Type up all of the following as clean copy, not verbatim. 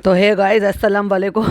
तो hey guys, अस्सलाम वालेकुम।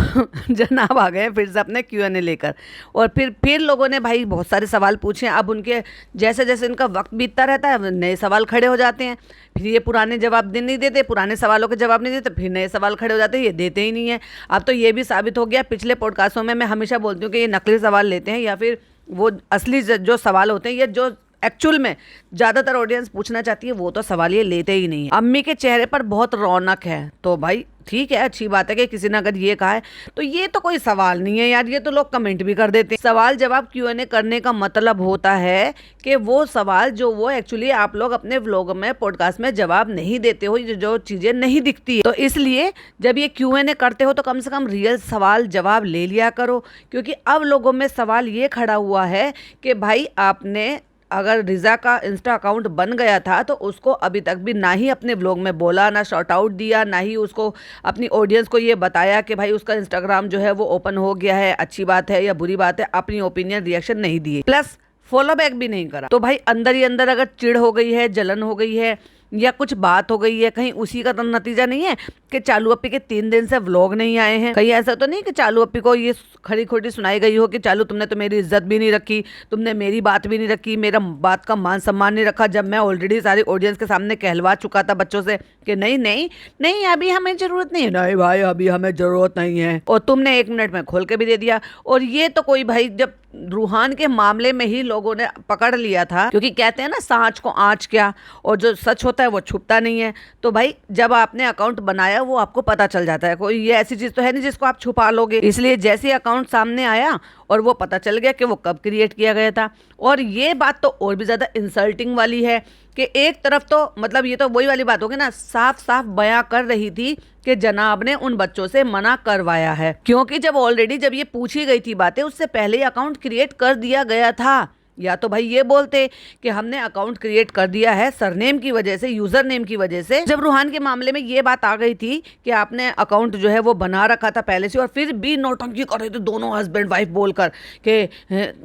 जनाब आ गए फिर से अपने Q&A लेकर। और फिर लोगों ने भाई बहुत सारे सवाल पूछे। अब उनके जैसे जैसे इनका वक्त बीतता रहता है नए सवाल खड़े हो जाते हैं। फिर ये पुराने जवाब नहीं देते, पुराने सवालों के जवाब नहीं देते, फिर नए सवाल खड़े हो जाते हैं, ये देते ही नहीं है। अब तो ये भी साबित हो गया, पिछले पॉडकास्टों में मैं हमेशा बोलती हूँ कि ये नकली सवाल लेते हैं या फिर वो असली जो सवाल होते हैं, ये जो एक्चुअल में ज़्यादातर ऑडियंस पूछना चाहती है वो तो सवाल ये लेते ही नहीं है। अम्मी के चेहरे पर बहुत रौनक है, तो भाई ठीक है, अच्छी बात है कि किसी ने अगर ये कहा है तो ये तो कोई सवाल नहीं है यार, ये तो लोग कमेंट भी कर देते हैं। सवाल जवाब Q&A करने का मतलब होता है कि वो सवाल जो वो एक्चुअली आप लोग अपने व्लॉग में पॉडकास्ट में जवाब नहीं देते हो, जो चीज़ें नहीं दिखती है, तो इसलिए जब ये Q&A करते हो तो कम से कम रियल सवाल जवाब ले लिया करो। क्योंकि अब लोगों में सवाल ये खड़ा हुआ है कि भाई आपने अगर रिज़ा का इंस्टा अकाउंट बन गया था तो उसको अभी तक भी ना ही अपने व्लॉग में बोला, ना शॉर्ट आउट दिया, ना ही उसको अपनी ऑडियंस को ये बताया कि भाई उसका इंस्टाग्राम जो है वो ओपन हो गया है, अच्छी बात है या बुरी बात है, अपनी ओपिनियन रिएक्शन नहीं दिए, प्लस फॉलो बैक भी नहीं करा। तो भाई अंदर ही अंदर अगर चिढ़ हो गई है, जलन हो गई है या कुछ बात हो गई है, कहीं उसी का तो नतीजा नहीं है कि चालू अप्पी के 3 दिन से व्लॉग नहीं आए हैं। कहीं ऐसा तो नहीं कि चालू अप्पी को ये खड़ी खोटी सुनाई गई हो कि चालू तुमने तो मेरी इज्जत भी नहीं रखी, तुमने मेरी बात भी नहीं रखी, मेरा बात का मान सम्मान नहीं रखा, जब मैं ऑलरेडी सारी ऑडियंस के सामने कहलवा चुका था बच्चों से कि नहीं नहीं नहीं अभी हमें ज़रूरत नहीं है, नहीं भाई अभी हमें ज़रूरत नहीं है, और तुमने 1 मिनट में खोल के भी दे दिया। और ये तो कोई भाई, जब रूहान के मामले में ही लोगों ने पकड़ लिया था, क्योंकि कहते हैं ना सांच को आँच क्या, और जो सच होता है वो छुपता नहीं है। तो भाई जब आपने अकाउंट बनाया वो आपको पता चल जाता है, कोई ये ऐसी चीज़ तो है नहीं जिसको आप छुपा लोगे। इसलिए जैसे अकाउंट सामने आया और वो पता चल गया कि वो कब क्रिएट किया गया था। और ये बात तो और भी ज़्यादा इंसल्टिंग वाली है कि एक तरफ तो मतलब ये तो वही वाली बात होगी ना, साफ साफ बयां कर रही थी कि जनाब ने उन बच्चों से मना करवाया है, क्योंकि जब ऑलरेडी जब ये पूछी गई थी बातें उससे पहले ही अकाउंट क्रिएट कर दिया गया था। या तो भाई ये बोलते कि हमने अकाउंट क्रिएट कर दिया है सरनेम की वजह से, यूजर नेम की वजह से। जब रूहान के मामले में ये बात आ गई थी कि आपने अकाउंट जो है वो बना रखा था पहले से, और फिर भी नौटंकी कर रहे थे दोनों हस्बैंड वाइफ बोलकर कि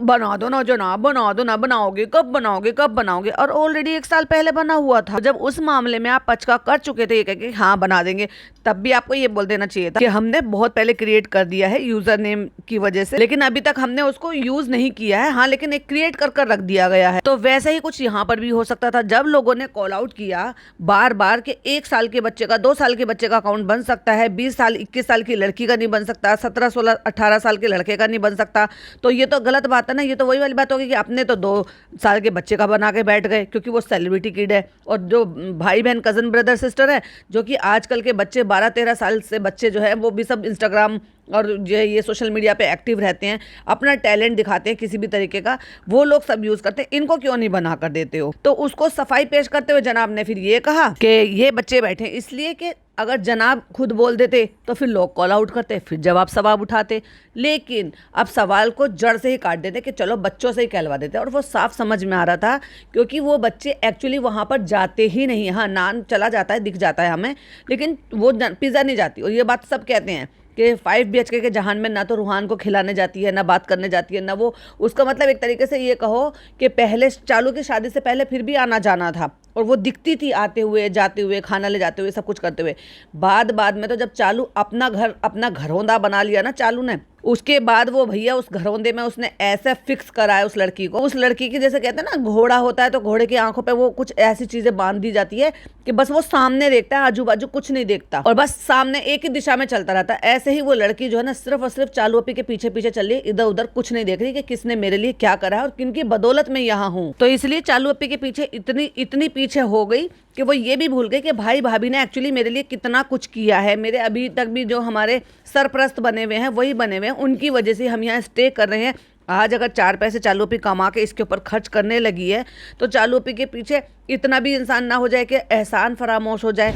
बना दो ना जनाब, बना दो ना, बनाओगे कब बनाओगे कब बनाओगे, और ऑलरेडी 1 साल पहले बना हुआ था। जब उस मामले में आप पचका कर चुके थे ये कह के हाँ बना देंगे, तब भी आपको ये बोल देना चाहिए था कि हमने बहुत पहले क्रिएट कर दिया है यूजर नेम की वजह से, लेकिन अभी तक हमने उसको यूज नहीं किया है। हाँ, लेकिन एक क्रिएट कर रख दिया गया है। तो वैसे ही कुछ यहाँ पर भी हो सकता था। जब लोगों ने कॉल आउट किया बार बार कि 1 साल के बच्चे का, 2 साल के बच्चे का अकाउंट बन सकता है, 20 साल 21 साल की लड़की का नहीं बन सकता, 17 16 18 साल के लड़के का नहीं बन सकता, तो ये तो गलत बात है ना। ये तो वही वाली बात होगी कि आपने तो 2 साल के बच्चे का बना के बैठ गए क्योंकि वो सेलिब्रिटी किड है, और जो भाई बहन कजन ब्रदर सिस्टर है, जो कि आजकल के बच्चे 12-13 साल से बच्चे जो है वो भी सब इंस्टाग्राम और जो है ये सोशल मीडिया पे एक्टिव रहते हैं, अपना टैलेंट दिखाते हैं किसी भी तरीके का, वो लोग सब यूज करते हैं। इनको क्यों नहीं बना कर देते हो? तो उसको सफाई पेश करते हुए जनाब ने फिर ये कहा कि ये बच्चे बैठे इसलिए कि अगर जनाब खुद बोल देते तो फिर लोग कॉल आउट करते, फिर जवाब सवाब उठाते, लेकिन अब सवाल को जड़ से ही काट देते कि चलो बच्चों से ही कहलवा देते। और वो साफ समझ में आ रहा था क्योंकि वो बच्चे एक्चुअली वहाँ पर जाते ही नहीं। हाँ, नान चला जाता है, दिख जाता है हमें, लेकिन वो पिज़्ज़ा नहीं जाती। और ये बात सब कहते हैं कि 5 BHK के जहान में ना तो रूहान को खिलाने जाती है, ना बात करने जाती है, ना वो, उसका मतलब एक तरीके से ये कहो कि पहले चालू की शादी से पहले फिर भी आना जाना था और वो दिखती थी आते हुए जाते हुए, खाना ले जाते हुए, सब कुछ करते हुए। बाद में तो जब चालू अपना घरौंदा बना लिया ना चालू ने, उसके बाद वो भैया उस घरौंदे में उसने ऐसे फिक्स करा है उस लड़की को, उस लड़की की जैसे कहते हैं ना घोड़ा होता है तो घोड़े की आंखों पे वो कुछ ऐसी चीजें बांध दी जाती है कि बस वो सामने देखता है, आजू बाजू कुछ नहीं देखता और बस सामने एक ही दिशा में चलता रहता है। ऐसे ही वो लड़की जो है ना सिर्फ और सिर्फ चालू अप्पी के पीछे पीछे चल रही है, इधर उधर कुछ नहीं देख रही कि किसने मेरे लिए क्या करा है और किनकी बदौलत में यहाँ हूँ। तो इसलिए चालू अप्पी के पीछे इतनी पीछे हो गई कि वो ये भी भूल गए कि भाई भाभी ने एक्चुअली मेरे लिए कितना कुछ किया है। मेरे अभी तक भी जो हमारे सरप्रस्त बने हुए हैं वही बने हुए हैं, उनकी वजह से हम यहाँ स्टे कर रहे हैं। आज अगर 4 पैसे चालू अप्पी कमा के इसके ऊपर खर्च करने लगी है तो चालू अप्पी के पीछे इतना भी इंसान ना हो जाए कि एहसान फरामोश हो जाए।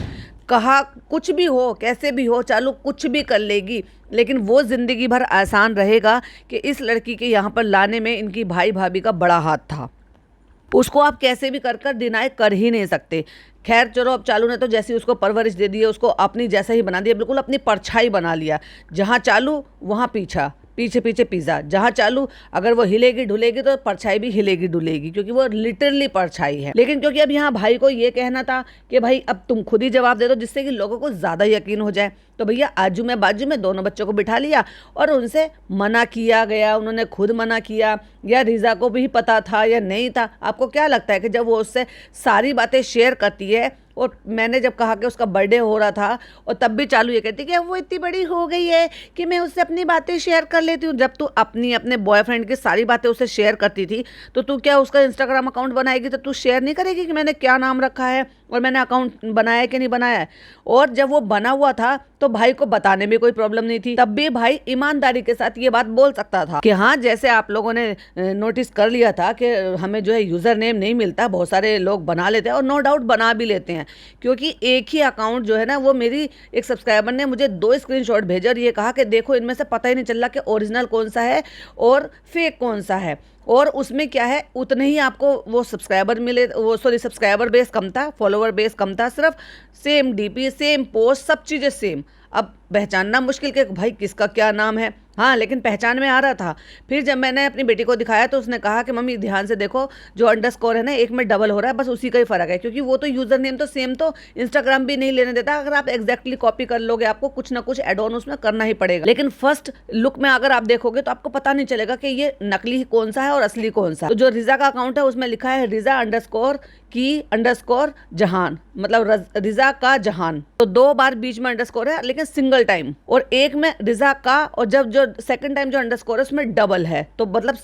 कहा कुछ भी हो, कैसे भी हो, चालू कुछ भी कर लेगी, लेकिन वो ज़िंदगी भर आसान रहेगा कि इस लड़की के यहाँ पर लाने में इनकी भाई भाभी का बड़ा हाथ था। उसको आप कैसे भी कर डिनाई कर ही नहीं सकते। खैर चलो, अब चालू ने तो जैसी उसको परवरिश दे दी है, उसको अपनी जैसा ही बना दिया, बिल्कुल अपनी परछाई बना लिया। जहाँ चालू वहाँ पीछा, पीछे पीछे पिज़्ज़ा, जहाँ चालू अगर वो हिलेगी ढुलेगी तो परछाई भी हिलेगी ढुलेगी, क्योंकि वो लिटरली परछाई है। लेकिन क्योंकि अब यहाँ भाई को ये कहना था कि भाई अब तुम खुद ही जवाब दे दो, जिससे कि लोगों को ज़्यादा यकीन हो जाए, तो भैया आजू में बाजू में दोनों बच्चों को बिठा लिया और उनसे मना किया गया। उन्होंने खुद मना किया या रिज़ा को भी पता था या नहीं था? आपको क्या लगता है कि जब वो उससे सारी बातें शेयर करती है, और मैंने जब कहा कि उसका बर्थडे हो रहा था और तब भी चालू ये कहती कि अब वो इतनी बड़ी हो गई है कि मैं उससे अपनी बातें शेयर कर लेती हूँ। जब तू अपने बॉयफ्रेंड की सारी बातें उससे शेयर करती थी तो तू क्या उसका इंस्टाग्राम अकाउंट बनाएगी तो तू शेयर नहीं करेगी कि मैंने क्या नाम रखा है और मैंने अकाउंट बनाया है कि नहीं बनाया है? और जब वो बना हुआ था तो भाई को बताने में कोई प्रॉब्लम नहीं थी, तब भी भाई ईमानदारी के साथ ये बात बोल सकता था कि हाँ, जैसे आप लोगों ने नोटिस कर लिया था कि हमें जो है यूज़र नेम नहीं मिलता, बहुत सारे लोग बना लेते हैं और नो डाउट बना भी लेते हैं, क्योंकि एक ही अकाउंट जो है ना, वो मेरी एक सब्सक्राइबर ने मुझे 2 स्क्रीनशॉट भेजे और ये कहा कि देखो इनमें से पता ही नहीं चल रहा कि ओरिजिनल कौन सा है और फेक कौन सा है। और उसमें क्या है, उतने ही आपको वो सब्सक्राइबर मिले, वो सॉरी सब्सक्राइबर बेस कम था, फॉलोवर बेस कम था, सिर्फ सेम डीपी, सेम पोस्ट, सब चीज़ें सेम। अब पहचानना मुश्किल कि भाई किसका क्या नाम है, हाँ, लेकिन पहचान में आ रहा था। फिर जब मैंने अपनी बेटी को दिखाया तो उसने कहा कि मम्मी ध्यान से देखो, जो अंडरस्कोर है ना, एक में डबल हो रहा है, बस उसी का ही फ़र्क है, क्योंकि वो तो यूज़र नेम तो सेम, तो इंस्टाग्राम भी नहीं लेने देता। अगर आप एग्जैक्टली कॉपी कर लोगे, आपको कुछ ना कुछ एड ऑन उसमें करना ही पड़ेगा। लेकिन फर्स्ट लुक में अगर आप देखोगे तो आपको पता नहीं चलेगा कि ये नकली कौन सा है और असली कौन सा। तो जो रिजा का अकाउंट है उसमें लिखा है रिजा _ जहान, मतलब रिजा का जहान। तो 2 बार बीच में अंडरस्कोर है, लेकिन सिंगल टाइम, और एक में रिजा का, और जब जो सेकंड टाइम जो अंडरस्कोर है उसमें डबल है, तो मतलब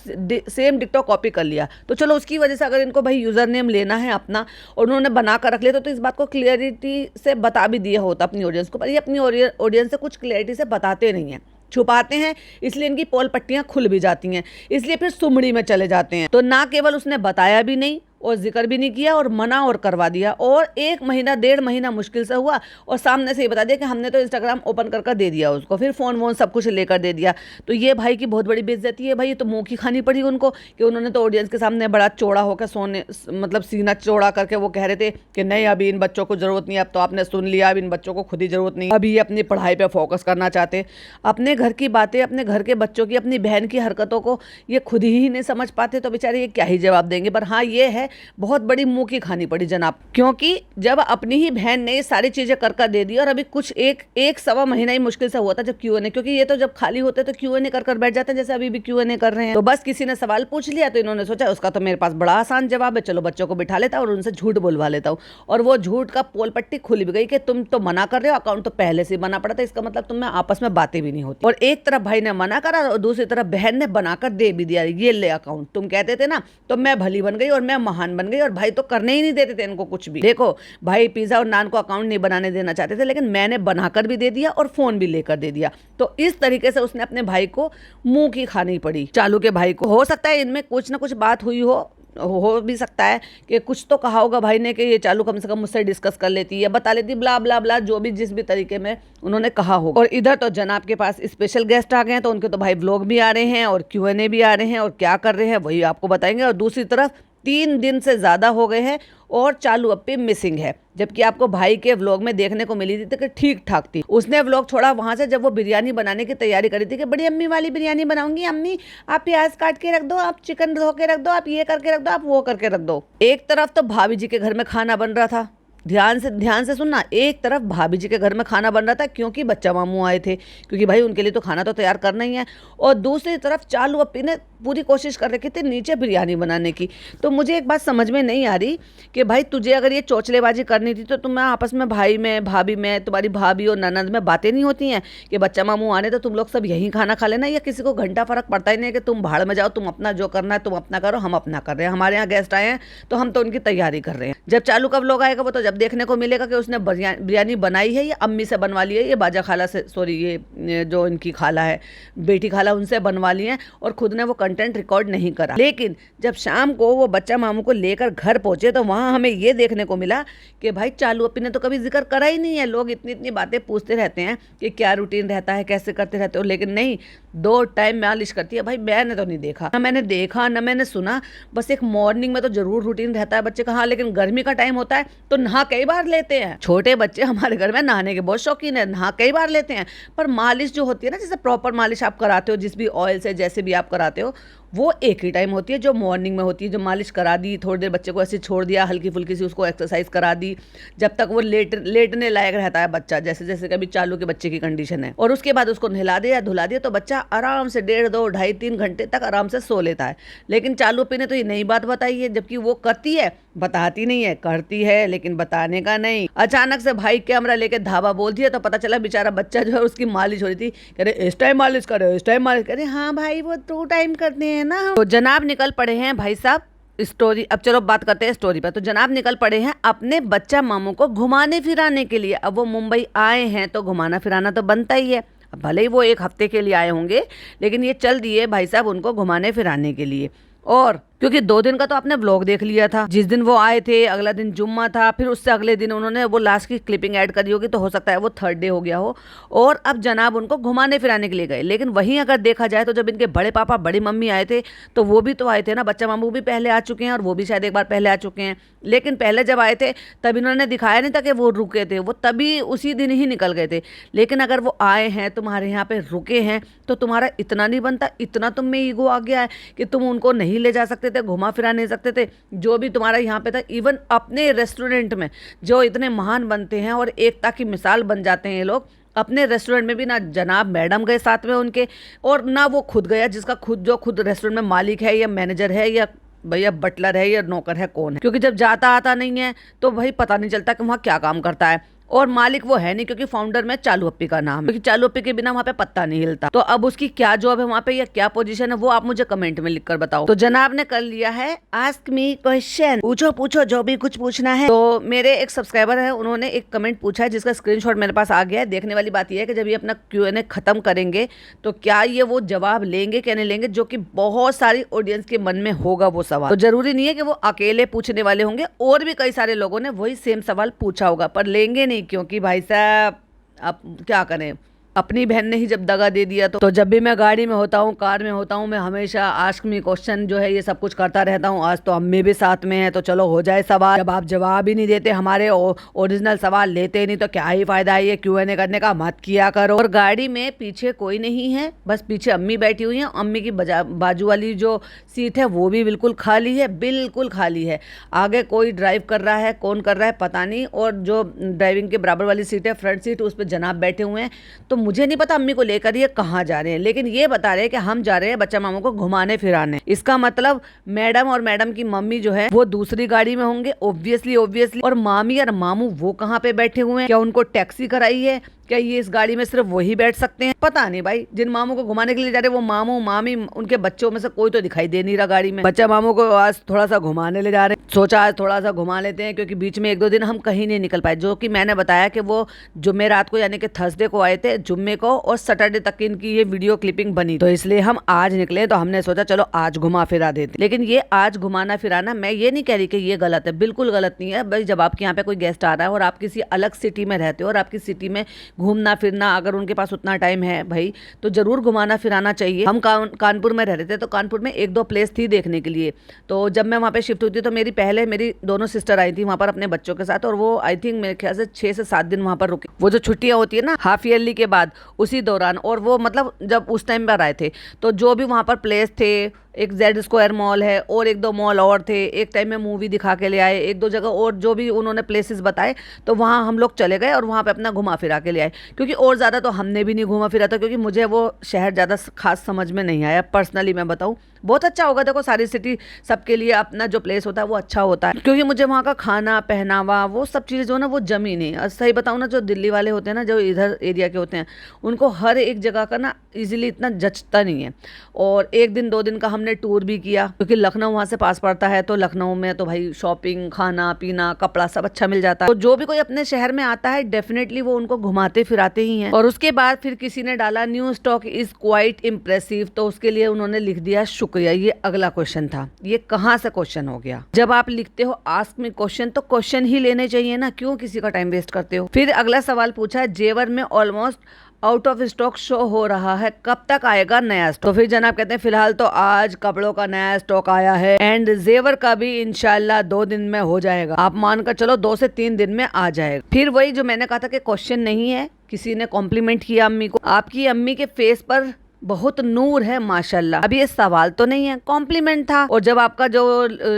सेम डिक्टो कॉपी कर लिया। तो चलो उसकी वजह से अगर इनको भाई यूजर नेम लेना है अपना और उन्होंने बना कर रख लिया तो इस बात को क्लियरिटी से बता भी दिया होता अपनी ऑडियंस को, पर ये अपनी ऑडियंस से कुछ क्लियरिटी से बताते नहीं है, छुपाते हैं, इसलिए इनकी पोल पट्टियां खुल भी जाती हैं, इसलिए फिर सुमड़ी में चले जाते हैं। तो ना केवल उसने बताया भी नहीं और जिक्र भी नहीं किया और मना और करवा दिया, और 1 महीना 1.5 महीना मुश्किल से हुआ और सामने से ही बता दिया कि हमने तो इंस्टाग्राम ओपन कर दे दिया उसको, फिर फ़ोन वोन सब कुछ लेकर दे दिया। तो ये भाई की बहुत बड़ी बेइज्जती है भाई, ये तो मुँह की खानी पड़ी उनको कि उन्होंने तो ऑडियंस के सामने बड़ा चौड़ा होकर मतलब सीना चौड़ा करके वो कह रहे थे कि नहीं, अभी इन बच्चों को ज़रूरत नहीं है, अब तो आपने सुन लिया, अब इन बच्चों को खुद ही ज़रूरत नहीं, अभी ये अपनी पढ़ाई पर फोकस करना चाहते। अपने घर की बातें, अपने घर के बच्चों की, अपनी बहन की हरकतों को ये खुद ही नहीं समझ पाते, तो बेचारे ये क्या ही जवाब देंगे। पर हाँ, ये है बहुत बड़ी मुंह की खानी पड़ी जनाब, क्योंकि जब अपनी ही बहन ने ये सारी चीजें कर दे दी, और अभी कुछ एक सवा महीना ही मुश्किल से हुआ था जब Q&A, क्योंकि ये तो जब खाली होते तो Q&A कर बैठ जाते हैं, जैसे अभी भी Q&A कर रहे हैं। तो बस किसी ने सवाल पूछ लिया तो इन्होंने सोचा उसका तो मेरे पास बड़ा आसान जवाब है, चलो बच्चों को बिठा लेता और उनसे झूठ बुलवा लेता हूँ। और वो झूठ का पोल पट्टी खुल भी गई कि तुम तो मना कर रहे हो, अकाउंट तो पहले से बना पड़ा था, इसका मतलब तुम में आपस में बातें भी नहीं होती। और एक तरफ भाई ने मना करा और दूसरी तरफ बहन ने बनाकर दे भी दिया, ये ले अकाउंट, तुम कहते थे ना, तो मैं भली बन गई और मैं महान बन गई, और भाई तो करने ही नहीं देते थे इनको कुछ भी। देखो भाई पिज्जा और नान को अकाउंट नहीं बनाने देना चाहते थे, लेकिन मैंने बनाकर भी दे दिया और फोन भी लेकर दे दिया। तो इस तरीके से उसने अपने भाई को मुंह की खानी पड़ी, चालू के भाई को। हो सकता है इनमें कुछ ना कुछ बात हुई हो भी सकता है कि कुछ तो कहा होगा भाई ने कि ये चालू कम से कम मुझसे डिस्कस कर लेती है, बता लेती, ब्ला ब्ला ब्ला, जो भी जिस भी तरीके में उन्होंने कहा होगा। और इधर तो जनाब के पास स्पेशल गेस्ट आ गए हैं, तो उनके तो भाई व्लॉग भी आ रहे हैं और Q&A भी आ रहे हैं, और क्या कर रहे हैं वही आपको बताएंगे। और दूसरी तरफ 3 दिन से ज़्यादा हो गए हैं और चालू अप्पी मिसिंग है, जबकि आपको भाई के व्लॉग में देखने को मिली थी तो कि ठीक ठाक थी। उसने व्लॉग छोड़ा वहां से जब वो बिरयानी बनाने की तैयारी करी थी कि बड़ी अम्मी वाली बिरयानी बनाऊंगी, अम्मी आप प्याज काट के रख दो, आप चिकन धो के रख दो, आप ये करके रख दो, आप वो करके रख दो। एक तरफ तो भाभी जी के घर में खाना बन रहा था, ध्यान से सुनना, एक तरफ भाभी जी के घर में खाना बन रहा था क्योंकि बच्चा मामू आए थे, क्योंकि भाई उनके लिए तो खाना तो तैयार करना ही है, और दूसरी तरफ चालू अप्पी ने पूरी कोशिश कर रखी थी नीचे बिरयानी बनाने की। तो मुझे एक बात समझ में नहीं आ रही कि भाई तुझे अगर ये चौचलेबाजी करनी थी तो तुम आपस में भाई में, भाभी में, तुम्हारी भाभी और ननद में बातें नहीं होती हैं कि बच्चा मामू आने तो तुम लोग सब यहीं खाना खा लेना, या किसी को घंटा फर्क पड़ता ही नहीं है कि तुम भाड़ में जाओ, तुम अपना जो करना है तुम अपना करो, हम अपना कर रहे हैं, हमारे यहाँ गेस्ट आए हैं तो हम तो उनकी तैयारी कर रहे हैं। जब चालू कब लोग आएगा वो तो जब देखने को मिलेगा कि उसने बिरयानी बनाई है या अम्मी से बनवा ली है, ये बाजा खाला से, सॉरी ये जो इनकी खाला है, बेटी खाला, उनसे बनवा ली है, और खुद ने वो कंटेंट रिकॉर्ड नहीं करा। लेकिन जब शाम को वो बच्चा मामू को लेकर घर पहुंचे तो वहां हमें ये देखने को मिला कि भाई चालू अप्पी ने तो कभी जिक्र करा ही नहीं है। लोग इतनी इतनी बातें पूछते रहते हैं कि क्या रूटीन रहता है, कैसे करते रहते हो, लेकिन नहीं, 2 टाइम मालिश करती है भाई, मैंने तो नहीं देखा, ना मैंने देखा ना मैंने सुना। बस एक मॉर्निंग में तो जरूर रूटीन रहता है बच्चे का, हाँ, लेकिन गर्मी का टाइम होता है तो नहा कई बार लेते हैं। छोटे बच्चे हमारे घर में नहाने के बहुत शौकीन है, नहा कई बार लेते हैं, पर मालिश जो होती है ना, जैसे प्रॉपर मालिश आप कराते हो जिस भी ऑयल से, जैसे भी आप कराते हो, वो एक ही टाइम होती है, जो मॉर्निंग में होती है, जो मालिश करा दी, थोड़ी देर बच्चे को ऐसे छोड़ दिया, हल्की फुल्की सी उसको एक्सरसाइज करा दी, जब तक वो लेटने लायक रहता है बच्चा, जैसे जैसे कभी चालू के बच्चे की कंडीशन है, और उसके बाद उसको नहला दिया धुला दिया, तो बच्चा आराम से 1.5 2 2.5 3 घंटे तक आराम से सो लेता है। लेकिन चालू पी ने तो ये नई बात बताई है, जबकि वो करती है, बताती नहीं है, करती है लेकिन बताने का नहीं। अचानक से भाई कैमरा लेके धावा बोल दिया, तो पता चला बेचारा बच्चा जो है उसकी मालिश हो रही थी, कह रहे इस टाइम मालिश करे, इस टाइम मालिश करे। हाँ भाई वो 2 टाइम करते हैं ना। तो जनाब निकल पड़े हैं भाई साहब स्टोरी, अब चलो बात करते हैं स्टोरी पर। तो जनाब निकल पड़े हैं अपने बच्चा मामू को घुमाने फिराने के लिए। अब वो मुंबई आए हैं तो घुमाना फिराना तो बनता ही है। अब भले ही वो 1 हफ्ते के लिए आए होंगे, लेकिन ये चल दिए भाई साहब उनको घुमाने फिराने के लिए। और क्योंकि 2 दिन का तो आपने व्लॉग देख लिया था, जिस दिन वो आए थे अगला दिन जुम्मा था, फिर उससे अगले दिन उन्होंने वो लास्ट की क्लिपिंग ऐड करी होगी, तो हो सकता है वो 3rd डे हो गया हो। और अब जनाब उनको घुमाने फिराने के लिए गए। लेकिन वहीं अगर देखा जाए तो जब इनके बड़े पापा बड़ी मम्मी आए थे, तो वो भी तो आए थे ना, बच्चा मामू भी पहले आ चुके हैं और वो भी शायद एक बार पहले आ चुके हैं। लेकिन पहले जब आए थे तब इन्होंने दिखाया नहीं था कि वो रुके थे, वो तभी उसी दिन ही निकल गए थे। लेकिन अगर वो आए हैं तुम्हारे यहाँ पे रुके हैं, तो तुम्हारा इतना नहीं बनता, इतना तुम में ईगो आ गया है कि तुम उनको नहीं ले जा सकते थे, घुमा फिरा नहीं सकते थे, जो भी तुम्हारा यहाँ पे था। इवन अपने रेस्टोरेंट में जो इतने महान बनते हैं और एकता की मिसाल बन जाते हैं ये लोग, अपने रेस्टोरेंट में भी ना जनाब मैडम गए साथ में उनके, और ना वो खुद गया, जिसका खुद रेस्टोरेंट में मालिक है या मैनेजर है या भैया बटलर है या नौकर है, कौन है। क्योंकि जब जाता आता नहीं है तो भाई पता नहीं चलता कि वहाँ क्या काम करता है। और मालिक वो है नहीं, क्योंकि फाउंडर में चालू अप्पी का नाम है, क्योंकि चालू अप्पी के बिना वहाँ पे पत्ता नहीं हिलता। तो अब उसकी क्या जॉब है वहाँ पे या क्या पोजीशन है, वो आप मुझे कमेंट में लिखकर बताओ। तो जनाब ने कर लिया है आस्क मी क्वेश्चन, पूछो जो भी कुछ पूछना है। तो मेरे एक सब्सक्राइबर है, उन्होंने एक कमेंट पूछा है जिसका स्क्रीनशॉट मेरे पास आ गया है। देखने वाली बात यह है कि जब ये अपना Q&A खत्म करेंगे तो क्या ये वो जवाब लेंगे क्या नहीं लेंगे, जो कि बहुत सारी ऑडियंस के मन में होगा वो सवाल। तो जरूरी नहीं है कि वो अकेले पूछने वाले होंगे, और भी कई सारे लोगों ने वही सेम सवाल पूछा होगा, पर लेंगे नहीं, क्योंकि भाई साहब अब क्या करें, अपनी बहन ने ही जब दगा दे दिया। तो जब भी मैं गाड़ी में होता हूँ, कार में होता हूँ, मैं हमेशा आस्क मी क्वेश्चन जो है ये सब कुछ करता रहता हूँ। आज तो अम्मी भी साथ में है, तो चलो हो जाए सवाल। जब आप जवाब ही नहीं देते, हमारे ओरिजिनल सवाल लेते ही नहीं, तो क्या ही फायदा है ये Q&A करने का, मत किया करो। और गाड़ी में पीछे कोई नहीं है, बस पीछे अम्मी बैठी हुई है। अम्मी की बाजू वाली जो सीट है वो भी बिल्कुल खाली है, बिल्कुल खाली है। आगे कोई ड्राइव कर रहा है, कौन कर रहा है पता नहीं। और जो ड्राइविंग के बराबर वाली सीट है, फ्रंट सीट, उस पर जनाब बैठे हुए हैं। तो मुझे नहीं पता अम्मी को लेकर ये कहाँ जा रहे हैं, लेकिन ये बता रहे हैं कि हम जा रहे हैं बच्चा मामू को घुमाने फिराने। इसका मतलब मैडम और मैडम की मम्मी जो है वो दूसरी गाड़ी में होंगे ऑब्वियसली। और मामी और मामू वो कहाँ पे बैठे हुए हैं, क्या उनको टैक्सी कराई है, क्या ये इस गाड़ी में सिर्फ वही बैठ सकते हैं, पता नहीं भाई। जिन मामू को घुमाने के लिए जा रहे हैं वो मामू मामी, उनके बच्चों में से कोई तो दिखाई दे नहीं रहा गाड़ी में। बच्चा मामू को आज थोड़ा सा घुमाने ले जा रहे हैं, सोचा आज थोड़ा सा घुमा लेते हैं, क्योंकि बीच में 1 2 दिन हम कहीं नहीं निकल पाए। जो कि मैंने बताया कि वो जुम्मे रात को यानी कि थर्सडे को आए थे, जुम्मे को, और सैटरडे तक की इनकी ये वीडियो क्लिपिंग बनी, तो इसलिए हम आज निकले। तो हमने सोचा चलो आज घुमा फिरा देते। लेकिन ये आज घुमाना फिराना, मैं ये नहीं कह रही कि ये गलत है, बिल्कुल गलत नहीं है भाई। जब आपके यहाँ पे कोई गेस्ट आ रहा है और आप किसी अलग सिटी में रहते हो और आपकी सिटी में घूमना फिरना, अगर उनके पास उतना टाइम है भाई, तो जरूर घुमाना फिराना चाहिए। हम कानपुर में रह रहे थे, तो कानपुर में 1 2 प्लेस थी देखने के लिए। तो जब मैं वहाँ पे शिफ्ट हुई थी, तो मेरी दोनों सिस्टर आई थी वहाँ पर अपने बच्चों के साथ, और वो आई थिंक मेरे ख्याल से 6 से 7 दिन वहाँ पर रुकी। वो जो छुट्टियाँ होती है ना हाफ ईयरली के बाद, उसी दौरान। और वो मतलब जब उस टाइम पर आए थे, तो जो भी वहाँ पर प्लेस थे, एक Z² मॉल है और 1 2 मॉल और थे, एक टाइम में मूवी दिखा के ले आए, 1 2 जगह और जो भी उन्होंने प्लेसेस बताए, तो वहाँ हम लोग चले गए और वहाँ पे अपना घुमा फिरा के ले आए। क्योंकि और ज़्यादा तो हमने भी नहीं घुमा फिरा था, क्योंकि मुझे वो शहर ज़्यादा खास समझ में नहीं आया। पर्सनली मैं बताऊँ, बहुत अच्छा होगा, देखो सारी सिटी सबके लिए अपना जो प्लेस होता है वो अच्छा होता है, क्योंकि मुझे वहाँ का खाना पहनावा वो सब चीज़ें जो ना वो जमी नहीं। और सही बताऊँ ना, जो दिल्ली वाले होते हैं ना, जो इधर एरिया के होते हैं, उनको हर एक जगह का ना ईजिली इतना जचता नहीं है। और 1 दिन 2 दिन का हमने टूर भी किया, क्योंकि लखनऊ वहाँ से पास पड़ता है, तो लखनऊ में तो भाई शॉपिंग, खाना पीना, कपड़ा सब अच्छा मिल जाता है। तो जो भी कोई अपने शहर में आता है डेफिनेटली वो उनको घुमाते फिराते ही हैं। और उसके बाद फिर किसी ने डाला new stock is quite impressive, तो उसके लिए उन्होंने लिख दिया शुक्रिया। ये अगला क्वेश्चन था। ये कहाँ से क्वेश्चन हो गया? जब आप लिखते हो आस्क मी क्वेश्चन, तो क्वेश्चन ही लेने चाहिए ना, क्यों किसी का टाइम वेस्ट करते हो? फिर अगला सवाल पूछा, जेवर में almost out of stock show हो रहा है, कब तक आएगा नया स्टॉक? तो फिर जनाब कहते हैं फिलहाल तो आज कपड़ों का नया स्टॉक आया है एंड जेवर का भी इंशाल्लाह 2 दिन में हो जाएगा। आप मानकर चलो 2 से 3 दिन में आ जाएगा। फिर वही जो मैंने कहा था कि क्वेश्चन नहीं है, किसी ने कॉम्प्लीमेंट किया अम्मी को, आपकी अम्मी के फेस पर बहुत नूर है माशाल्लाह। अब ये सवाल तो नहीं है, कॉम्प्लीमेंट था। और जब आपका जो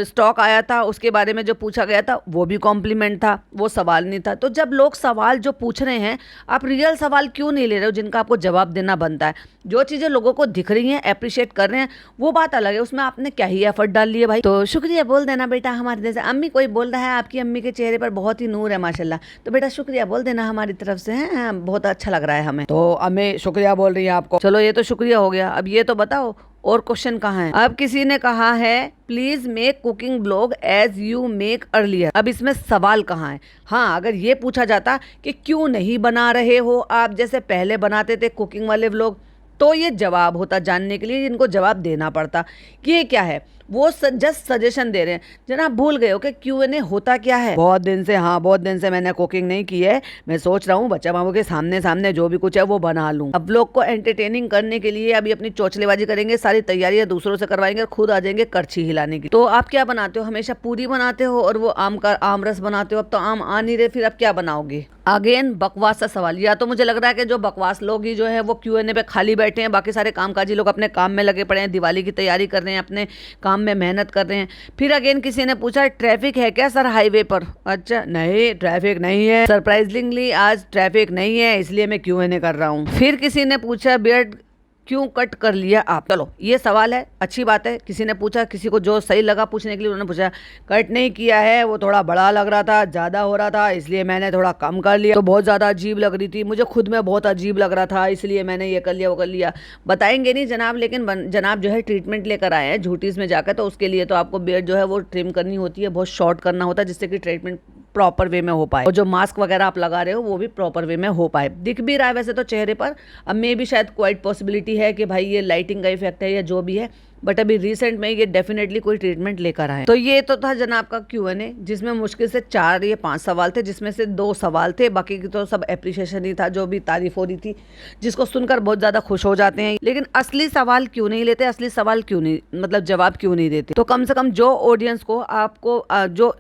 स्टॉक आया था उसके बारे में जो पूछा गया था वो भी कॉम्प्लीमेंट था, वो सवाल नहीं था। तो जब लोग सवाल जो पूछ रहे हैं, आप रियल सवाल क्यों नहीं ले रहे हो जिनका आपको जवाब देना बनता है? जो चीज़ें लोगों को दिख रही हैं, अप्रिशिएट कर रहे हैं, वो बात अलग है, उसमें आपने क्या ही एफर्ट डाल लिए भाई। तो शुक्रिया बोल देना बेटा हमारे जैसे। अम्मी कोई बोल रहा है आपकी अम्मी के चेहरे पर बहुत ही नूर है माशाल्लाह, तो बेटा शुक्रिया बोल देना हमारी तरफ से, है बहुत अच्छा लग रहा है हमें। तो अम्मी शुक्रिया बोल रही है आपको, चलो ये तो शुक्रिया हो गया। अब ये तो बताओ और क्वेश्चन कहाँ है? अब किसी ने कहा है please make cooking blog as you make earlier. अब इसमें सवाल कहाँ है? हाँ, अगर ये पूछा जाता कि क्यों नहीं बना रहे हो आप जैसे पहले बनाते थे कुकिंग वाले व्लॉग, तो ये जवाब होता जानने के लिए, इनको जवाब देना पड़ता कि ये क्या है। वो जस्ट सजेशन दे रहे हैं। जनाब भूल गए हो कि Q&A होता क्या है? बहुत दिन से, हाँ बहुत दिन से मैंने कुकिंग नहीं की है। मैं सोच रहा हूँ बच्चा बाबू के सामने सामने जो भी कुछ है वो बना लूँ। अब लोग को एंटरटेनिंग करने के लिए अभी अपनी चौचलेबाजी करेंगे, सारी तैयारियां दूसरों से करवाएंगे और खुद आ जाएंगे करछी हिलाने की। तो आप क्या बनाते हो? हमेशा पूरी बनाते हो और वो आम रस बनाते हो। अब तो आम आ नहीं रहे, फिर अब क्या बनाओगे? अगेन बकवास सा सवाल। या तो मुझे लग रहा है कि जो बकवास लोग ही जो है वो Q&A पे खाली बैठे हैं, बाकी सारे कामकाजी लोग अपने काम में लगे पड़े हैं, दिवाली की तैयारी कर रहे हैं, अपने काम में मेहनत कर रहे हैं। फिर अगेन किसी ने पूछा ट्रैफिक है क्या सर हाईवे पर? अच्छा नहीं, ट्रैफिक नहीं है, सरप्राइजिंगली आज ट्रैफिक नहीं है, इसलिए मैं Q&A कर रहा हूँ। फिर किसी ने पूछा बियर्ड क्यों कट कर लिया आप? चलो ये सवाल है, अच्छी बात है। किसी ने पूछा, किसी को जो सही लगा पूछने के लिए उन्होंने पूछा, कट नहीं किया है, वो थोड़ा बड़ा लग रहा था, ज़्यादा हो रहा था, इसलिए मैंने थोड़ा कम कर लिया। तो बहुत ज़्यादा अजीब लग रही थी, मुझे खुद में बहुत अजीब लग रहा था, इसलिए मैंने ये कर लिया वो कर लिया। बताएंगे नहीं जनाब, लेकिन जनाब जो है ट्रीटमेंट लेकर आए हैं झूठीस में जाकर, तो उसके लिए तो आपको बियर्ड जो है वो ट्रिम करनी होती है, बहुत शॉर्ट करना होता है, जिससे कि ट्रीटमेंट प्रॉपर वे में हो पाए और जो मास्क वगैरह आप लगा रहे हो वो भी प्रॉपर वे में हो पाए। दिख भी रहा है वैसे तो चेहरे पर। अब मे भी शायद क्वाइट पॉसिबिलिटी है कि भाई ये लाइटिंग का इफेक्ट है या जो भी है, बट अभी रिसेंट में ये डेफिनेटली कोई ट्रीटमेंट लेकर आए। तो ये तो था जनाब का Q&A, जिसमें मुश्किल से 4 या 5 सवाल थे, जिसमें से 2 सवाल थे, बाकी की तो सब एप्रिशिएशन ही था, जो भी तारीफ हो रही थी, जिसको सुनकर बहुत ज़्यादा खुश हो जाते हैं। लेकिन असली सवाल क्यों नहीं लेते? असली सवाल क्यों नहीं, मतलब जवाब क्यों नहीं देते? तो कम से कम जो ऑडियंस को आपको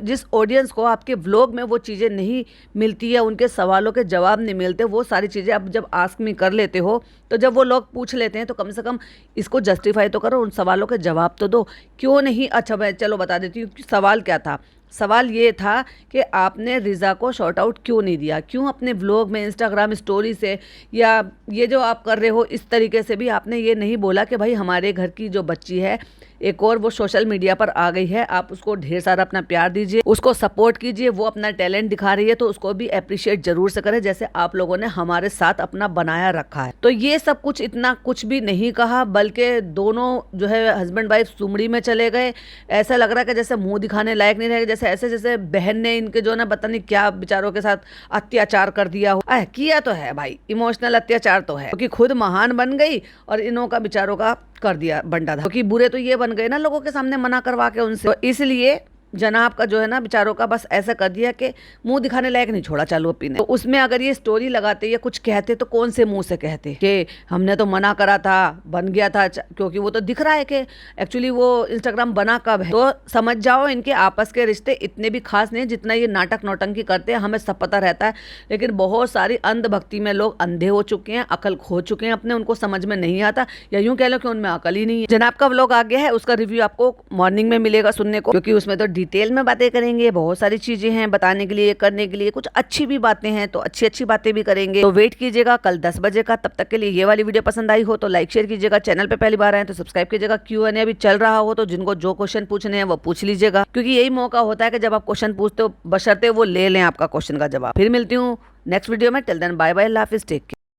जिस ऑडियंस को आपके व्लॉग में वो चीज़ें नहीं मिलती है, उनके सवालों के जवाब नहीं मिलते, वो सारी चीज़ें आप जब आस्क मी कर लेते हो, तो जब वो लोग पूछ लेते हैं तो कम से कम इसको जस्टिफाई तो करो, उन सवालों के जवाब तो दो। क्यों नहीं? अच्छा मैं चलो बता देती हूँ सवाल क्या था। सवाल ये था कि आपने रिज़ा को शॉर्ट आउट क्यों नहीं दिया? क्यों अपने व्लॉग में, इंस्टाग्राम स्टोरी से या ये जो आप कर रहे हो इस तरीके से भी आपने ये नहीं बोला कि भाई हमारे घर की जो बच्ची है एक और वो सोशल मीडिया पर आ गई है, आप उसको ढेर सारा अपना प्यार दीजिए, उसको सपोर्ट कीजिए, वो अपना टैलेंट दिखा रही है तो उसको भी अप्रिशिएट जरूर से करें, जैसे आप लोगों ने हमारे साथ अपना बनाया रखा है। तो ये सब कुछ इतना कुछ भी नहीं कहा, बल्कि दोनों जो है हस्बैंड वाइफ सुमड़ी में चले गए। ऐसा लग रहा है कि जैसे मुंह दिखाने लायक नहीं रहे, जैसे बहन ने इनके जो ना पता नहीं क्या बेचारों के साथ अत्याचार कर दिया हो। किया तो है भाई, इमोशनल अत्याचार तो है, क्योंकि खुद महान बन गई और इन्हों का बेचारों का कर दिया बंटा था, क्योंकि बुरे तो ये बन गए ना लोगों के सामने मना करवा के उनसे। तो इसलिए जनाब का जो है ना बेचारों का बस ऐसा कर दिया कि मुंह दिखाने लायक नहीं छोड़ा चालू पीने। तो उसमें अगर ये स्टोरी लगाते या कुछ कहते तो कौन से मुंह से कहते कि हमने तो मना करा था, बन गया था, क्योंकि वो तो दिख रहा है कि एक्चुअली वो इंस्टाग्राम बना कब है। तो समझ जाओ इनके आपस के रिश्ते इतने भी खास नहीं जितना ये नाटक नौटंकी करते हैं, हमें सब पता रहता है। लेकिन बहुत सारी अंधभक्ति में लोग अंधे हो चुके हैं, अकल खो चुके हैं अपने, उनको समझ में नहीं आता, या यूं कह लो कि उनमें अकल ही नहीं है। जनाब का व्लॉग आ गया है, उसका रिव्यू आपको मॉर्निंग में मिलेगा सुनने को, क्योंकि उसमें तो डिटेल में बातें करेंगे, बहुत सारी चीजें हैं बताने के लिए, करने के लिए, कुछ अच्छी भी बातें हैं तो अच्छी अच्छी बातें भी करेंगे। तो वेट कीजिएगा कल 10 बजे का। तब तक के लिए ये वाली वीडियो पसंद आई हो तो लाइक शेयर कीजिएगा, चैनल पे पहली बार आए तो सब्सक्राइब कीजिएगा। Q&A अभी चल रहा हो तो जिनको जो क्वेश्चन पूछने हैं वो पूछ लीजिएगा, क्योंकि यही मौका होता है कि जब आप क्वेश्चन पूछते हो बशर्ते वो ले लें आपका क्वेश्चन का जवाब। फिर मिलती हूँ नेक्स्ट वीडियो में, टिल देन बाय बाय, अल्लाह हाफिज़, टेक केयर।